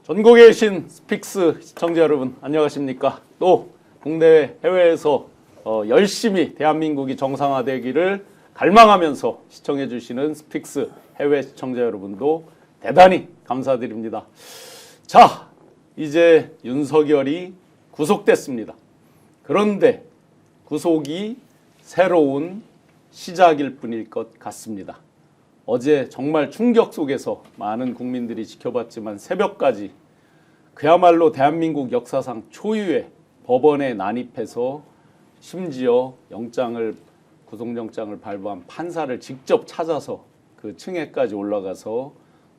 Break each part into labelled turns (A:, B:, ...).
A: 전국에 계신 스픽스 시청자 여러분 안녕하십니까? 또 국내외 해외에서 열심히 대한민국이 정상화되기를 갈망하면서 시청해 주시는 스픽스 해외 시청자 여러분도 대단히 감사드립니다. 자, 이제 윤석열이 구속됐습니다. 그런데 구속이 새로운 시작일 뿐일 것 같습니다. 어제 정말 충격 속에서 많은 국민들이 지켜봤지만 새벽까지 그야말로 대한민국 역사상 초유의 법원에 난입해서 심지어 구속영장을 발부한 판사를 직접 찾아서 그 층에까지 올라가서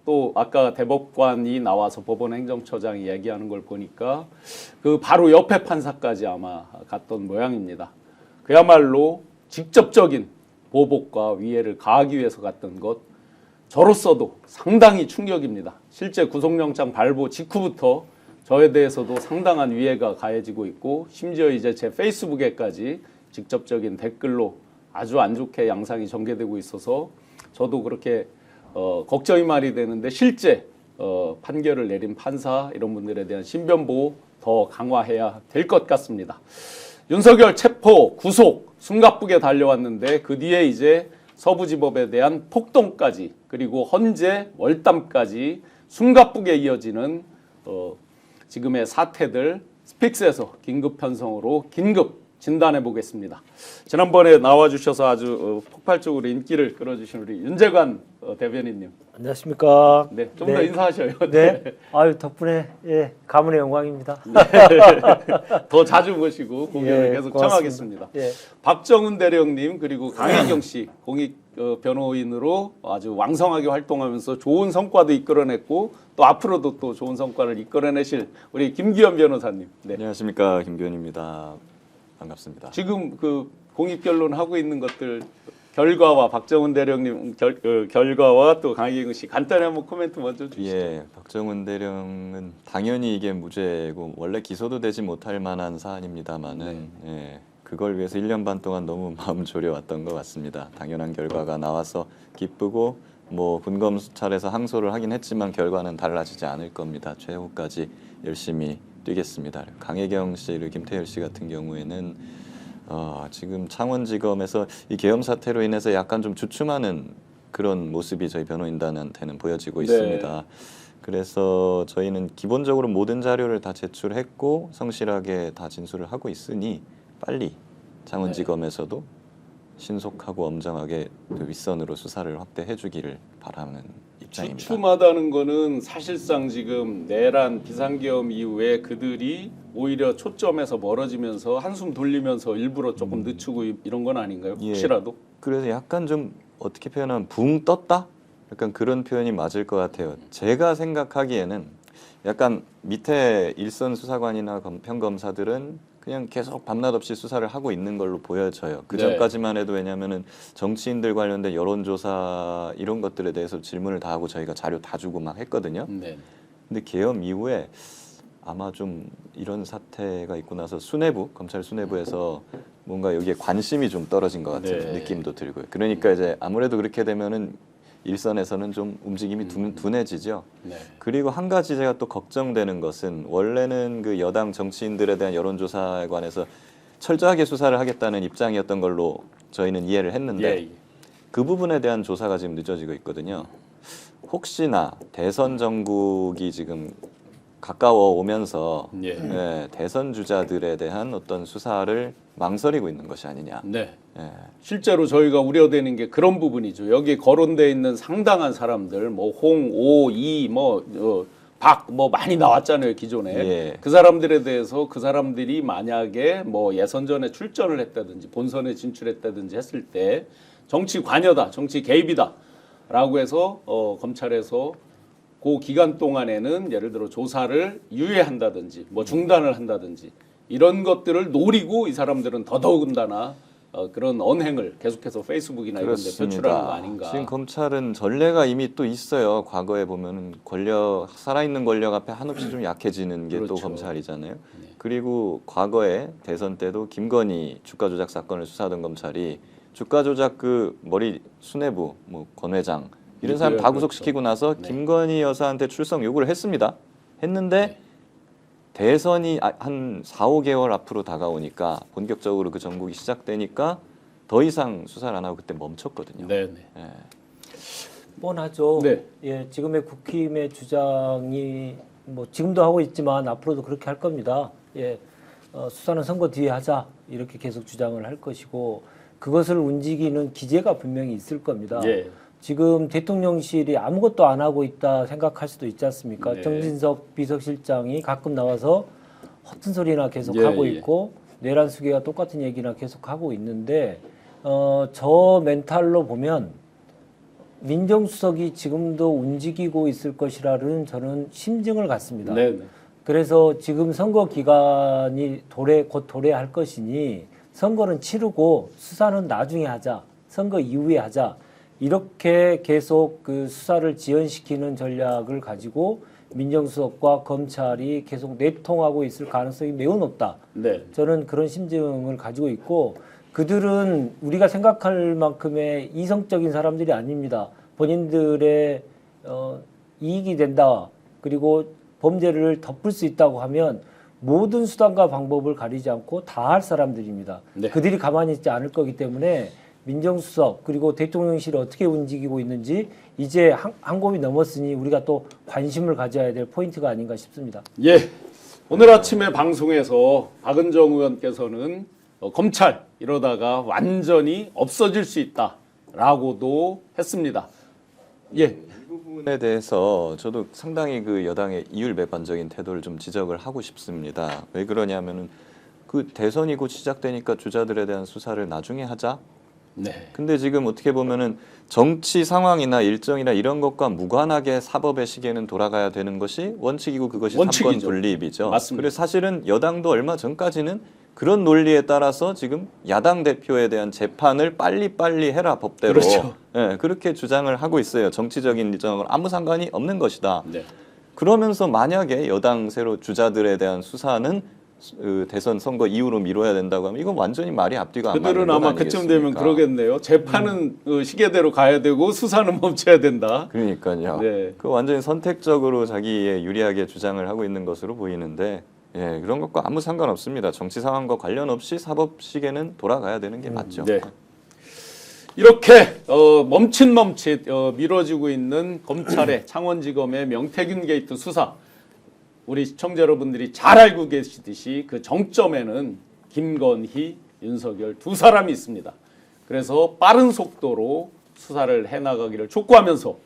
A: 또 아까 대법관이 나와서 법원 행정처장이 얘기하는 걸 보니까 그 바로 옆에 판사까지 아마 갔던 모양입니다. 그야말로 직접적인 보복과 위해를 가하기 위해서 갔던 것, 저로서도 상당히 충격입니다. 실제 구속영장 발부 직후부터 저에 대해서도 상당한 위해가 가해지고 있고 심지어 이제 제 페이스북에까지 직접적인 댓글로 아주 안 좋게 양상이 전개되고 있어서 저도 그렇게 걱정이 많이 되는데 실제 판결을 내린 판사 이런 분들에 대한 신변보호 더 강화해야 될 것 같습니다. 윤석열 체포, 구속, 숨가쁘게 달려왔는데 그 뒤에 이제 서부지법에 대한 폭동까지 그리고 헌재, 월담까지 숨가쁘게 이어지는 지금의 사태들 스픽스에서 긴급 편성으로 긴급 진단해 보겠습니다. 지난번에 나와주셔서 아주 폭발적으로 인기를 끌어주신 우리 윤재관 대변인님.
B: 안녕하십니까.
A: 네, 좀 더 인사하셔요.
B: 네. 아유 덕분에 예 가문의 영광입니다.
A: 네. 더 자주 모시고 공연을 계속 청하겠습니다.
B: 예.
A: 박정훈 대령님 그리고 강혜경 씨 공익 변호인으로 아주 왕성하게 활동하면서 좋은 성과도 이끌어냈고 또 앞으로도 또 좋은 성과를 이끌어내실 우리 김기현 변호사님. 네.
C: 안녕하십니까, 김기현입니다. 반갑습니다.
A: 지금 그 공익 변론 하고 있는 것들 결과와 박정훈 대령님 결과와 또 강혜경 씨 간단히 한번 코멘트 먼저 주시죠.
C: 예, 박정훈 대령은 당연히 이게 무죄고 원래 기소도 되지 못할 만한 사안입니다만은 예, 그걸 위해서 1년 반 동안 너무 마음 졸여왔던 것 같습니다. 당연한 결과가 나와서 기쁘고 뭐 분검 수찰에서 항소를 하긴 했지만 결과는 달라지지 않을 겁니다. 최후까지 열심히 뛰겠습니다. 강혜경 씨, 그리고 김태열 씨 같은 경우에는 지금 창원지검에서 이 계엄 사태로 인해서 약간 좀 주춤하는 그런 모습이 저희 변호인단한테는 보여지고 있습니다. 그래서 저희는 기본적으로 모든 자료를 다 제출했고 성실하게 다 진술을 하고 있으니 빨리 창원지검에서도 신속하고 엄정하게 윗선으로 수사를 확대해 주기를 바라는 입장입니다.
A: 주춤하다는 거는 사실상 지금 내란 비상계엄 이후에 그들이 오히려 초점에서 멀어지면서 한숨 돌리면서 일부러 조금 늦추고 이런 건 아닌가요? 혹시라도?
C: 예, 그래서 약간 좀 어떻게 표현하면 붕 떴다? 약간 그런 표현이 맞을 것 같아요. 제가 생각하기에는 약간 밑에 일선 수사관이나 평검사들은 그냥 계속 밤낮 없이 수사를 하고 있는 걸로 보여져요. 그 전까지만 해도 왜냐하면은 정치인들 관련된 여론조사 이런 것들에 대해서 질문을 다 하고 저희가 자료 다 주고 막 했거든요.
A: 네.
C: 근데 계엄 이후에 아마 좀 이런 사태가 있고 나서 검찰 수뇌부에서 뭔가 여기에 관심이 좀 떨어진 것 같은 느낌도 들고요. 그러니까 이제 아무래도 그렇게 되면은 일선에서는 좀 움직임이 둔해지죠.
A: 네.
C: 그리고 한 가지 제가 또 걱정되는 것은 원래는 그 여당 정치인들에 대한 여론조사에 관해서 철저하게 수사를 하겠다는 입장이었던 걸로 저희는 이해를 했는데 그 부분에 대한 조사가 지금 늦어지고 있거든요. 혹시나 대선 전국이 지금 가까워 오면서 대선 주자들에 대한 어떤 수사를 망설이고 있는 것이 아니냐.
A: 네. 실제로 저희가 우려되는 게 그런 부분이죠. 여기 거론되어 있는 상당한 사람들, 뭐 홍, 오, 이, 박, 많이 나왔잖아요 기존에. 그 사람들에 대해서 그 사람들이 만약에 뭐 예선전에 출전을 했다든지 본선에 진출했다든지 했을 때 정치 관여다, 정치 개입이다라고 해서 검찰에서 그 기간 동안에는 예를 들어 조사를 유예한다든지 뭐 중단을 한다든지 이런 것들을 노리고 이 사람들은 더더군다나 그런 언행을 계속해서 페이스북이나 이런 데 표출하는 거 아닌가.
C: 지금 검찰은 전례가 이미 또 있어요. 과거에 보면은 살아있는 권력 앞에 한없이 좀 약해지는 게 또 검찰이잖아요. 그리고 과거에 대선 때도 김건희 주가 조작 사건을 수사하던 검찰이 주가 조작 그 머리 수뇌부 권 회장 이런 사람 다 구속시키고 나서 김건희 여사한테 출석 요구를 했습니다. 했는데 대선이 한 4, 5개월 앞으로 다가오니까 본격적으로 그 전국이 시작되니까 더 이상 수사를 안 하고 그때 멈췄거든요.
A: 네, 네.
C: 예.
B: 뻔하죠.
A: 네.
B: 예, 지금의 국힘의 주장이 뭐 지금도 하고 있지만 앞으로도 그렇게 할 겁니다. 예, 수사는 선거 뒤에 하자 이렇게 계속 주장을 할 것이고 그것을 움직이는 기제가 분명히 있을 겁니다.
A: 예.
B: 지금 대통령실이 아무것도 안 하고 있다 생각할 수도 있지 않습니까?
A: 네.
B: 정진석 비서실장이 가끔 나와서 허튼 소리나 계속
A: 예,
B: 하고
A: 예.
B: 있고 내란 수계가 똑같은 얘기나 계속 하고 있는데 저 멘탈로 보면 민정수석이 지금도 움직이고 있을 것이라는 저는 심증을 갖습니다.
A: 네, 네.
B: 그래서 지금 선거 기간이 곧 도래할 것이니 선거는 치르고 수사는 나중에 하자. 선거 이후에 하자. 이렇게 계속 그 수사를 지연시키는 전략을 가지고 민정수석과 검찰이 계속 내통하고 있을 가능성이 매우 높다.
A: 네.
B: 저는 그런 심증을 가지고 있고 그들은 우리가 생각할 만큼의 이성적인 사람들이 아닙니다. 본인들의 이익이 된다. 그리고 범죄를 덮을 수 있다고 하면 모든 수단과 방법을 가리지 않고 다 할 사람들입니다.
A: 네.
B: 그들이 가만히 있지 않을 거기 때문에 민정수석 그리고 대통령실이 어떻게 움직이고 있는지 이제 한 곱이 넘었으니 우리가 또 관심을 가져야 될 포인트가 아닌가 싶습니다.
A: 예. 오늘 아침에 방송에서 박은정 의원께서는 검찰 이러다가 완전히 없어질 수 있다라고도 했습니다. 예.
C: 이 부분에 대해서 저도 상당히 그 여당의 이율배반적인 태도를 좀 지적을 하고 싶습니다. 왜 그러냐면은 그 대선이 곧 시작되니까 주자들에 대한 수사를 나중에 하자.
A: 네.
C: 근데 지금 어떻게 보면은 정치 상황이나 일정이나 이런 것과 무관하게 사법의 시계는 돌아가야 되는 것이 원칙이고 그것이
A: 원칙이죠.
C: 삼권 분립이죠.
A: 맞습니다.
C: 그래서 사실은 여당도 얼마 전까지는 그런 논리에 따라서 지금 야당 대표에 대한 재판을 빨리빨리 해라 법대로
A: 그렇죠.
C: 예, 그렇게 주장을 하고 있어요. 정치적인 일정은 아무 상관이 없는 것이다.
A: 네.
C: 그러면서 만약에 여당 세로 주자들에 대한 수사는 대선 선거 이후로 미뤄야 된다고 하면 이건 완전히 말이 앞뒤가 안 맞는
A: 그들은
C: 것
A: 아마 그쯤 되면
C: 아니겠습니까?
A: 그러겠네요. 재판은 시계대로 가야 되고 수사는 멈춰야 된다.
C: 그러니까요.
A: 네.
C: 그 완전히 선택적으로 자기에 유리하게 주장을 하고 있는 것으로 보이는데 예, 그런 것과 아무 상관없습니다. 정치 상황과 관련 없이 사법 시계는 돌아가야 되는 게 맞죠.
A: 네. 이렇게 멈칫 미뤄지고 있는 검찰의 창원지검의 명태균 게이트 수사 우리 시청자 여러분들이 잘 알고 계시듯이 그 정점에는 김건희, 윤석열 두 사람이 있습니다. 그래서 빠른 속도로 수사를 해나가기를 촉구하면서